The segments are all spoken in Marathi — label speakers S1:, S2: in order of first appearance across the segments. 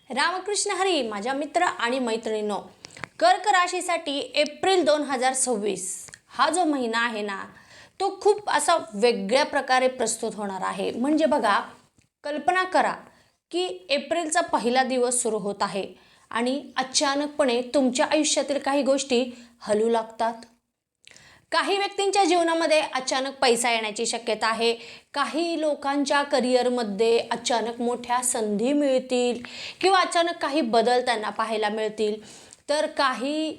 S1: रामकृष्ण हरी माझ्या मित्र आणि मैत्रिणींनो, कर्क राशीसाठी एप्रिल 2026 हा जो महिना आहे ना, तो खूप असा वेगळ्या प्रकारे प्रस्तुत होणार आहे. म्हणजे बघा, कल्पना करा की एप्रिलचा पहिला दिवस सुरू होत आहे आणि अचानकपणे तुमच्या आयुष्यातील काही गोष्टी हलू लागतात. काही व्यक्तींच्या जीवनामध्ये अचानक पैसा येण्याची शक्यता आहे. काही लोकांच्या करिअरमध्ये अचानक मोठ्या संधी मिळतील किंवा अचानक काही बदल त्यांना पाहायला मिळतील. तर काही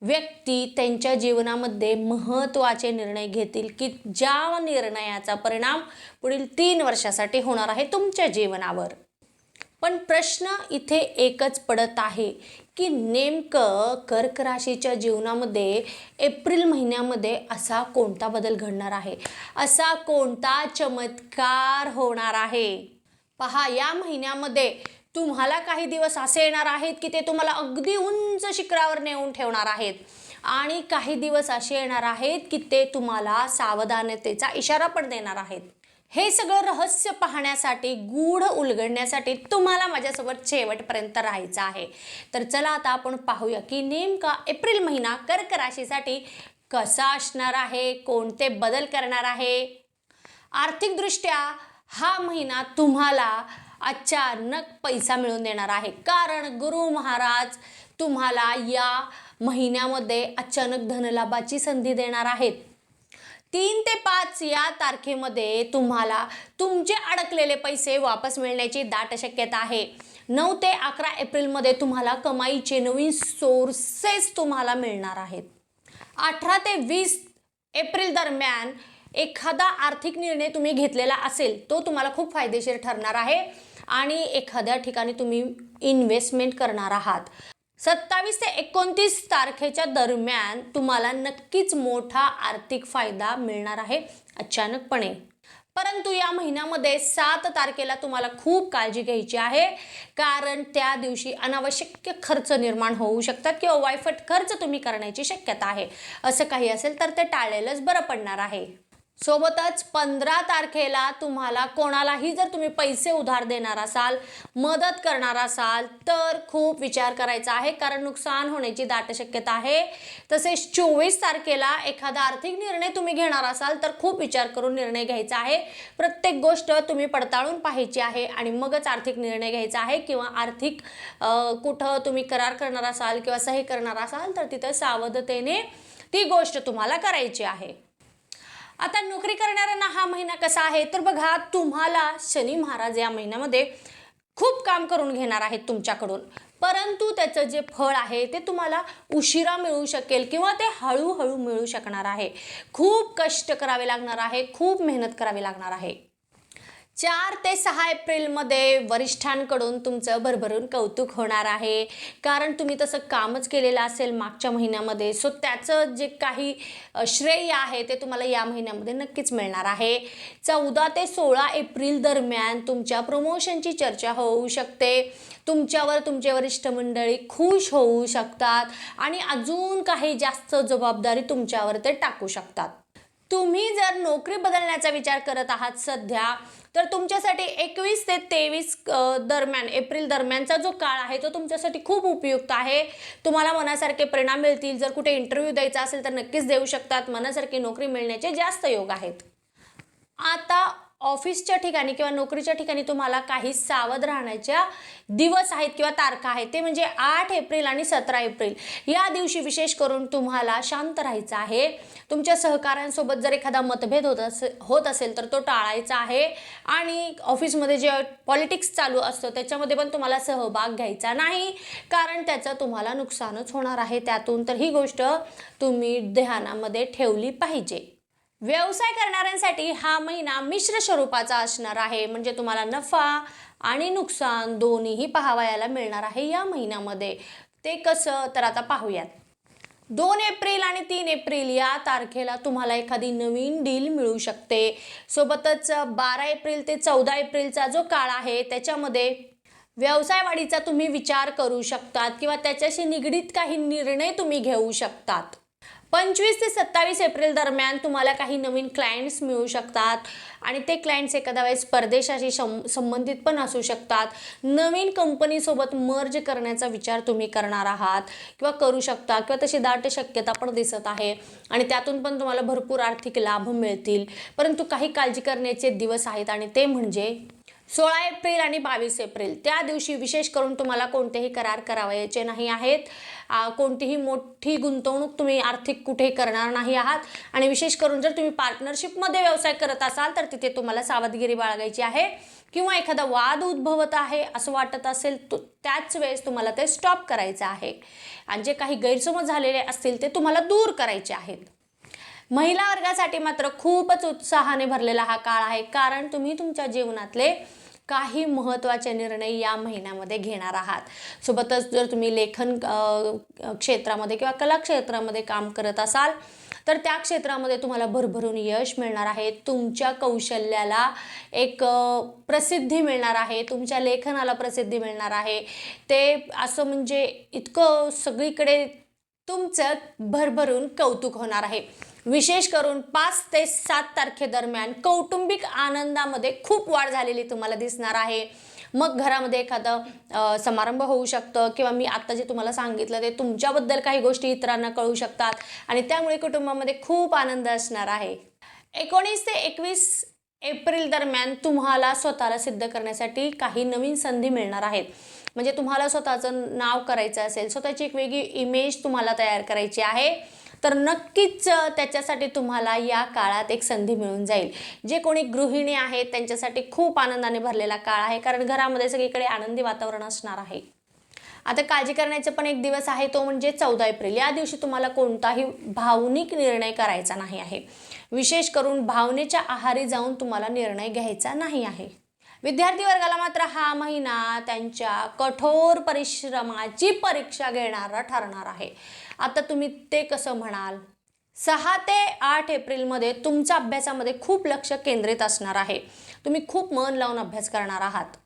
S1: व्यक्ती त्यांच्या जीवनामध्ये महत्त्वाचे निर्णय घेतील की ज्या निर्णयाचा परिणाम पुढील 3 वर्षासाठी होणार आहे तुमच्या जीवनावर. पण प्रश्न इथे एकच पडत आहे की नेमकं कर्क राशीच्या जीवनामध्ये एप्रिल महिन्यामध्ये असा कोणता बदल घडणार आहे, असा कोणता चमत्कार होणार आहे. पहा, या महिन्यामध्ये तुम्हाला काही दिवस असे येणार आहेत की ते तुम्हाला अगदी उंच शिखरावर नेऊन ठेवणार आहेत आणि काही दिवस असे येणार आहेत की ते तुम्हाला सावधानतेचा इशारा पण देणार आहेत. हे सगळं रहस्य पाहण्यासाठी, गूढ उलगडण्यासाठी तुम्हाला माझ्यासोबत शेवटपर्यंत राहायचं आहे. तर चला आता आपण पाहूया की नेमका एप्रिल महिना कर्क राशीसाठी कसा असणार आहे, कोणते बदल करणार आहे. आर्थिकदृष्ट्या हा महिना तुम्हाला अचानक पैसा मिळवून देणार आहे, कारण गुरु महाराज तुम्हाला या महिन्यामध्ये अचानक धनलाभाची संधी देणार आहेत. 3 ते 5 या तारखेमध्ये तुम्हाला तुमचे अडकलेले पैसे वापस मिळण्याची दाट शक्यता आहे. 9 ते 11 एप्रिलमध्ये तुम्हाला कमाईचे नवीन सोर्सेस तुम्हाला मिळणार आहेत. 18 ते 20 एप्रिल दरम्यान एखादा आर्थिक निर्णय तुम्ही घेतलेला असेल तो तुम्हाला खूप फायदेशीर ठरणार आहे आणि एखाद्या ठिकाणी तुम्ही इन्व्हेस्टमेंट करणार आहात. 27 ते 29 तारखेच्या दरम्यान तुम्हाला नक्कीच मोठा आर्थिक फायदा मिळणार आहे अचानकपणे. परंतु या महिन्यामध्ये 7 तारखेला तुम्हाला खूप काळजी घ्यायची आहे, कारण त्या दिवशी अनावश्यक खर्च निर्माण होऊ शकतात किंवा वायफट खर्च तुम्ही करण्याची शक्यता आहे. असं काही असेल तर ते टाळलेलंच बरं पडणार आहे. सोबतच 15 तारखेला तुम्हाला कोणालाही जर तुम्ही पैसे उधार देणार असाल, मदत करणार असाल तर खूप विचार करायचा आहे, कारण नुकसान होण्याची दाट शक्यता आहे. तसेच 24 तारखेला एखादा आर्थिक निर्णय तुम्ही घेणार असाल तर खूप विचार करून निर्णय घ्यायचा आहे. प्रत्येक गोष्ट तुम्ही पडताळून पाहायची आहे आणि मगच आर्थिक निर्णय घ्यायचा आहे. किंवा आर्थिक कुठं तुम्ही करार करणार असाल किंवा सही करणार असाल तर तिथं सावधतेने ती गोष्ट तुम्हाला करायची आहे. आता नोकरी करणाऱ्यांना हा महिना कसा आहे तर बघा, तुम्हाला शनी महाराज या महिन्यामध्ये खूप काम करून घेणार आहेत तुमच्याकडून, परंतु त्याचं जे फळ आहे ते तुम्हाला उशिरा मिळू शकेल किंवा ते हळूहळू मिळू शकणार आहे. खूप कष्ट करावे लागणार आहे, खूप मेहनत करावी लागणार आहे. 4 ते 6 एप्रिलमध्ये वरिष्ठांकडून तुमचं भरभरून कौतुक होणार आहे, कारण तुम्ही तसं कामच केलेलं असेल मागच्या महिन्यामध्ये. सो त्याचं जे काही श्रेय आहे ते तुम्हाला या महिन्यामध्ये नक्कीच मिळणार आहे. 14 ते 16 एप्रिल दरम्यान तुमच्या प्रमोशनची चर्चा होऊ शकते. तुमच्यावर तुमचे वरिष्ठ मंडळी खुश होऊ शकतात आणि अजून काही जास्त जबाबदारी तुमच्यावर ते टाकू शकतात. तुम्ही जर नोकरी बदलण्याचा विचार करत आहात सध्या, तर तुमच्यासाठी 21 ते 23 दरम्यान एप्रिल दरम्यानचा जो काळ आहे तो तुमच्यासाठी खूप उपयुक्त आहे. तुम्हाला मनासारखे परिणाम मिळतील. जर कुठे इंटरव्ह्यू द्यायचा असेल तर नक्कीच देऊ शकतात. मनासारखी नोकरी मिळण्याचे जास्त योग आहेत. आता ऑफिसच्या ठिकाणी किंवा नोकरीच्या ठिकाणी तुम्हाला काही सावध राहण्याच्या दिवस आहेत किंवा तारखा आहेत. ते म्हणजे 8 एप्रिल आणि 17 एप्रिल या दिवशी विशेष करून तुम्हाला शांत राहायचं आहे. तुमच्या सहकाऱ्यांसोबत जर एखादा मतभेद होत असेल तर तो टाळायचा आहे आणि ऑफिसमध्ये जे पॉलिटिक्स चालू असतं त्याच्यामध्ये पण तुम्हाला सहभाग घ्यायचा नाही, कारण त्याचं तुम्हाला नुकसानच होणार आहे त्यातून. तर ही गोष्ट तुम्ही ध्यानामध्ये ठेवली पाहिजे. व्यवसाय करणाऱ्यांसाठी हा महिना मिश्र स्वरूपाचा असणार आहे, म्हणजे तुम्हाला नफा आणि नुकसान दोन्हीही पाहावयाला मिळणार आहे या महिन्यामध्ये. ते कसं तर आता पाहूयात. 2 एप्रिल आणि 3 एप्रिल या तारखेला तुम्हाला एखादी नवीन डील मिळू शकते. सोबतच 12 एप्रिल ते 14 एप्रिलचा जो काळ आहे त्याच्यामध्ये व्यवसाय वाढीचा तुम्ही विचार करू शकतात किंवा त्याच्याशी निगडीत काही निर्णय तुम्ही घेऊ शकतात. 25 ते 27 एप्रिल दरम्यान तुम्हाला काही नवीन क्लायंट्स मिळू शकतात आणि ते क्लायंट्स एखाद्या वेळेस परदेशाशी संबंधित पण असू शकतात. नवीन कंपनीसोबत मर्ज करण्याचा विचार तुम्ही करणार आहात किंवा करू शकता किंवा तशी दाट शक्यता पण दिसत आहे आणि त्यातून पण तुम्हाला भरपूर आर्थिक लाभ मिळतील. परंतु काही काळजी करण्याचे दिवस आहेत आणि ते म्हणजे 16 एप्रिल आणि 22 एप्रिल त्या दिवशी विशेष करून तुम्हाला कोणतेही करार करावयाचे नाही आहेत. कोणतीही मोठी गुंतवणूक तुम्ही आर्थिक कुठेही करणार नाही आहात आणि विशेष करून जर तुम्ही पार्टनरशिपमध्ये व्यवसाय करत असाल तर तिथे तुम्हाला सावधगिरी बाळगायची आहे किंवा एखादा वाद उद्भवत आहे असं वाटत असेल त्याच वेळेस तुम्हाला ते स्टॉप करायचं आहे आणि जे काही गैरसमज झालेले असतील ते तुम्हाला दूर करायचे आहेत. महिला वर्गासाठी मात्र खूपच उत्साहाने भरलेला हा काळ आहे, कारण तुम्ही तुमच्या जीवनातले काही महत्त्वाचे निर्णय या महिन्यामध्ये घेणार आहात. सोबतच जर तुम्ही लेखन क्षेत्रामध्ये किंवा कला क्षेत्रामध्ये काम करत असाल तर त्या क्षेत्रामध्ये तुम्हाला भरभरून यश मिळणार आहे. तुमच्या कौशल्याला एक प्रसिद्धी मिळणार आहे, तुमच्या लेखनाला प्रसिद्धी मिळणार आहे. ते असं म्हणजे इतकं सगळीकडे तुमचं भरभरून कौतुक होणार आहे. विशेष करून 5 ते 7 तारखेदरम्यान कौटुंबिक आनंदामध्ये खूप वाढ झालेली तुम्हाला दिसणार आहे. मग घरामध्ये एखादं समारंभ होऊ शकतं किंवा मी आत्ता जे तुम्हाला सांगितलं ते तुमच्याबद्दल काही गोष्टी इतरांना कळू शकतात आणि त्यामुळे कुटुंबामध्ये खूप आनंद असणार आहे. 19 ते 21 एप्रिल दरम्यान तुम्हाला स्वतःला सिद्ध करण्यासाठी काही नवीन संधी मिळणार आहेत. म्हणजे तुम्हाला स्वतःचं नाव करायचं असेल, स्वतःची एक वेगळी इमेज तुम्हाला तयार करायची आहे तर नक्कीच त्याच्यासाठी तुम्हाला या काळात एक संधी मिळून जाईल. जे कोणी गृहिणी आहेत त्यांच्यासाठी खूप आनंदाने भरलेला काळ आहे, कारण घरामध्ये सगळीकडे आनंदी वातावरण असणार आहे. आता काळजी करण्याचा पण एक दिवस आहे, तो म्हणजे 14 एप्रिल. या दिवशी तुम्हाला कोणताही भावनिक निर्णय करायचा नाही आहे. विशेष करून भावनेच्या आहारी जाऊन तुम्हाला निर्णय घ्यायचा नाही आहे. विद्यार्थी वर्गाला मात्र हा महिना त्यांच्या कठोर परिश्रमाची परीक्षा घेणारा ठरणार आहे. आता तुम्ही ते कसं म्हणाल? 6 ते 8 एप्रिलमध्ये तुमच्या अभ्यासामध्ये खूप लक्ष केंद्रित असणार आहे. तुम्ही खूप मन लावून अभ्यास करणार आहात.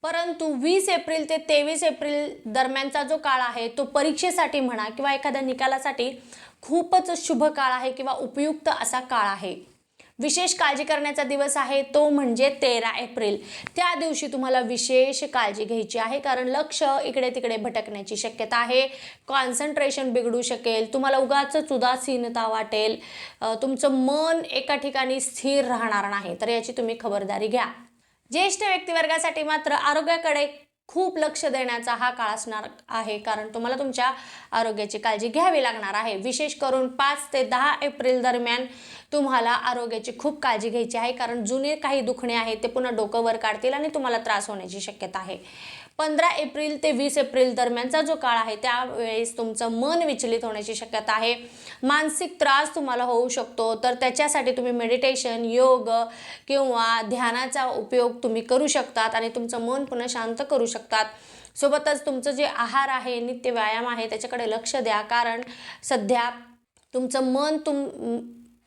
S1: परंतु 20 एप्रिल ते 23 एप्रिल दरम्यानचा जो काळ आहे तो परीक्षेसाठी म्हणा किंवा एखाद्या निकालासाठी खूपच शुभ काळ आहे किंवा उपयुक्त असा काळ आहे. विशेष काळजी करण्याचा दिवस आहे तो म्हणजे 13 एप्रिल. त्या दिवशी तुम्हाला विशेष काळजी घ्यायची आहे, कारण लक्ष इकडे तिकडे भटकण्याची शक्यता आहे. कॉन्सन्ट्रेशन बिघडू शकेल, तुम्हाला उगाचच उदासीनता वाटेल, तुमचं मन एका ठिकाणी स्थिर राहणार नाही. तर याची तुम्ही खबरदारी घ्या. ज्येष्ठ व्यक्तिवर्गासाठी मात्र आरोग्याकडे खूप लक्ष देण्याचा हा काळ असणार आहे, कारण तुम्हाला तुमच्या आरोग्याची काळजी घ्यावी लागणार आहे. विशेष करून 5 ते 10 एप्रिल दरम्यान तुम्हाला आरोग्याची खूप काळजी घ्यायची आहे, कारण जुने काही दुखणे आहेत ते पुन्हा डोकं वर काढतील आणि तुम्हाला त्रास होण्याची शक्यता आहे. 15 एप्रिल ते 20 एप्रिल दरम्यानचा जो काळ आहे त्यावेळेस तुमचं मन विचलित होण्याची शक्यता आहे. मानसिक त्रास तुम्हाला होऊ शकतो, तर त्याच्यासाठी तुम्ही मेडिटेशन, योग किंवा ध्यानाचा उपयोग तुम्ही करू शकतात आणि तुमचं मन पुन्हा शांत करू शकतात. सोबतच तुमचं जे आहार आहे, नित्य व्यायाम आहे त्याच्याकडे लक्ष द्या, कारण सध्या तुमचं मन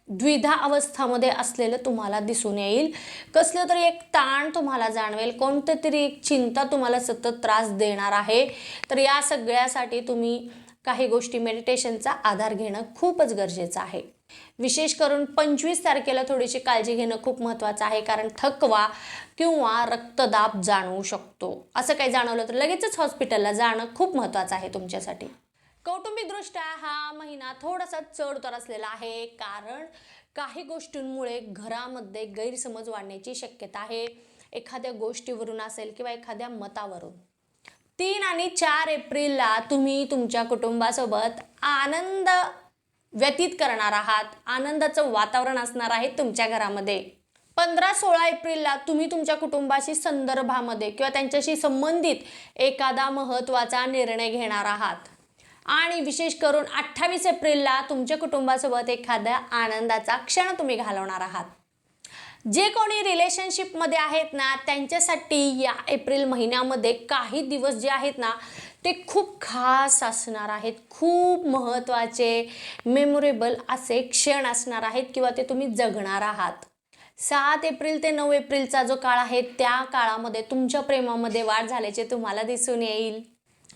S1: द्विधा अवस्थामध्ये असलेलं तुम्हाला दिसून येईल. कसलं तरी एक ताण तुम्हाला जाणवेल, कोणतं तरी एक चिंता तुम्हाला सतत त्रास देणार आहे. तर या सगळ्यासाठी तुम्ही काही गोष्टी मेडिटेशनचा आधार घेणं खूपच गरजेचं आहे. विशेष करून 25 तारखेला थोडीशी काळजी घेणं खूप महत्त्वाचं आहे, कारण थकवा किंवा रक्तदाब जाणवू शकतो. असं काही जाणवलं तर लगेचच हॉस्पिटलला जाणं खूप महत्त्वाचं आहे तुमच्यासाठी. कौटुंबिकदृष्ट्या हा महिना थोडासा चढउतार असलेला आहे, कारण काही गोष्टींमुळे घरामध्ये गैरसमज वाढण्याची शक्यता आहे. एखाद्या गोष्टीवरून असेल किंवा एखाद्या मतावरून. 3 आणि 4 एप्रिलला तुम्ही तुमच्या कुटुंबासोबत आनंद व्यतीत करणार आहात. आनंदाचं वातावरण असणार आहे तुमच्या घरामध्ये. 15-16 एप्रिलला तुम्ही तुमच्या कुटुंबाशी संदर्भामध्ये किंवा त्यांच्याशी संबंधित एखादा महत्त्वाचा निर्णय घेणार आहात. आणि विशेष करून 28 एप्रिलला तुमच्या कुटुंबासोबत एखाद्या आनंदाचा क्षण तुम्ही घालवणार आहात. जे कोणी रिलेशनशिपमध्ये आहेत ना त्यांच्यासाठी या एप्रिल महिन्यामध्ये काही दिवस जे आहेत ना ते खूप खास असणार आहेत. खूप महत्त्वाचे मेमोरेबल असे क्षण असणार आहेत किंवा ते तुम्ही जगणार आहात. 7 एप्रिल ते 9 एप्रिलचा जो काळ आहे त्या काळामध्ये तुमच्या प्रेमामध्ये वाढ झाल्याचे तुम्हाला दिसून येईल.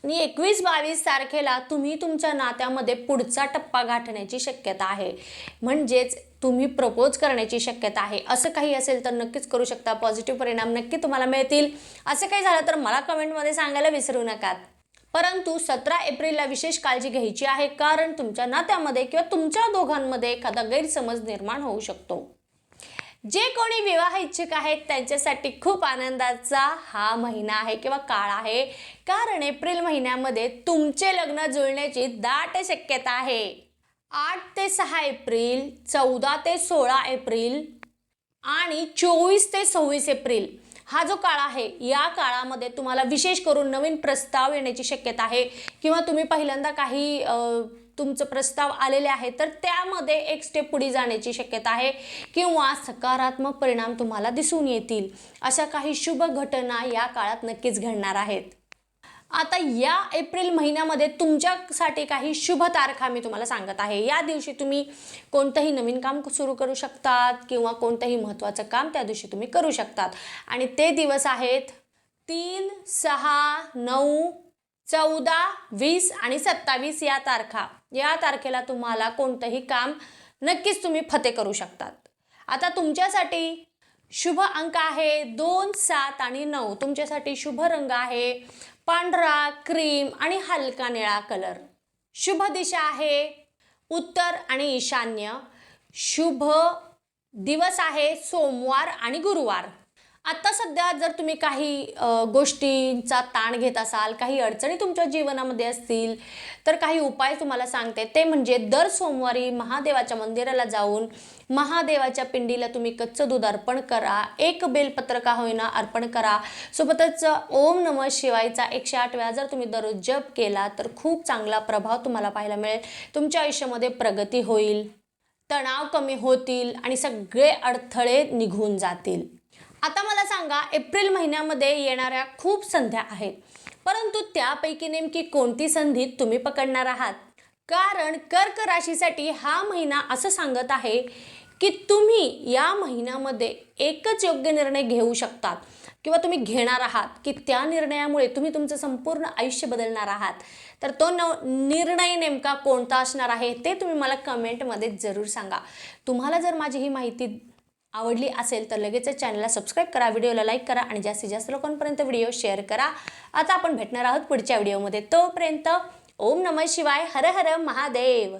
S1: आणि 21-22 तारखेला तुम्ही तुमच्या नात्यामध्ये पुढचा टप्पा गाठण्याची शक्यता आहे. म्हणजेच तुम्ही प्रपोज करण्याची शक्यता आहे. असं काही असेल तर नक्कीच करू शकता. पॉझिटिव्ह परिणाम नक्की तुम्हाला मिळतील. असं काही झालं तर मला कमेंटमध्ये सांगायला विसरू नका. परंतु 17 एप्रिलला विशेष काळजी घ्यायची आहे, कारण तुमच्या नात्यामध्ये किंवा तुमच्या दोघांमध्ये एखादा गैरसमज निर्माण होऊ शकतो. जे कोणी विवाह इच्छुक आहेत त्यांच्यासाठी खूप आनंदाचा हा महिना आहे किंवा काळ आहे, कारण एप्रिल महिन्यामध्ये तुमचे लग्न जुळण्याची दाट शक्यता आहे. 8 ते 6 एप्रिल, 14 ते 16 एप्रिल आणि 24 ते 26 एप्रिल हा जो काळ आहे, या काळामध्ये तुम्हाला विशेष करून नवीन प्रस्ताव येण्याची शक्यता आहे किंवा तुम्ही पहिल्यांदा काही तुमचं प्रस्ताव आलेले आहे तर त्यामध्ये एक स्टेप पुढे जाण्याची शक्यता आहे किंवा सकारात्मक परिणाम तुम्हाला दिसून येतील. अशा काही शुभ घटना या काळात नक्कीच घडणार आहेत. आता या एप्रिल महिन्यामध्ये तुमच्यासाठी काही शुभ तारखा मी तुम्हाला सांगत आहे. या दिवशी तुम्ही कोणतंही नवीन काम सुरू करू शकतात किंवा कोणतंही महत्त्वाचं काम त्या दिवशी तुम्ही करू शकतात. आणि ते दिवस आहेत 3, 6, 9, 14, 20 आणि 27 या तारखा. या तारखेला तुम्हाला कोणतंही काम नक्कीच तुम्ही फते करू शकतात. आता तुमच्यासाठी शुभ अंक आहे 2, 7 आणि 9. तुमच्यासाठी शुभ रंग आहे पांढरा, क्रीम आणि हलका निळा कलर. शुभ दिशा आहे उत्तर आणि ईशान्य. शुभ दिवस आहे सोमवार आणि गुरुवार. आता सध्या जर तुम्ही काही गोष्टींचा ताण घेत असाल, काही अडचणी तुमच्या जीवनामध्ये असतील तर काही उपाय तुम्हाला सांगते. ते म्हणजे दर सोमवारी महादेवाच्या मंदिराला जाऊन महादेवाच्या पिंडीला तुम्ही कच्चं दूध अर्पण करा. एक बेलपत्र का होईना अर्पण करा. सोबतच ओम नमः शिवायचा 108 वेळा जर तुम्ही दररोज जप केला तर खूप चांगला प्रभाव तुम्हाला पाहायला मिळेल. तुमच्या आयुष्यामध्ये प्रगती होईल, तणाव कमी होतील आणि सगळे अडथळे निघून जातील. आता मला सांगा, एप्रिल महिन्यामध्ये येणाऱ्या खूप संध्या आहेत, परंतु त्यापैकी नेमकी कोणती संधी तुम्ही पकडणार आहात? कारण कर्क राशीसाठी हा महिना असं सांगत आहे की तुम्ही या महिन्यामध्ये एकच योग्य निर्णय घेऊ शकतात किंवा तुम्ही घेणार आहात की त्या निर्णयामुळे तुम्ही तुमचं संपूर्ण आयुष्य बदलणार आहात. तर तो निर्णय नेमका कोणता असणार आहे ते तुम्ही मला कमेंटमध्ये जरूर सांगा. तुम्हाला जर माझी ही माहिती आवडली असेल तर लगेच चॅनलला सबस्क्राईब करा, व्हिडिओला लाईक करा आणि जास्तीत जास्त लोकांपर्यंत व्हिडिओ शेअर करा. आता आपण भेटणार आहोत पुढच्या व्हिडिओमध्ये. तोपर्यंत ओम नमः शिवाय, हर हर महादेव.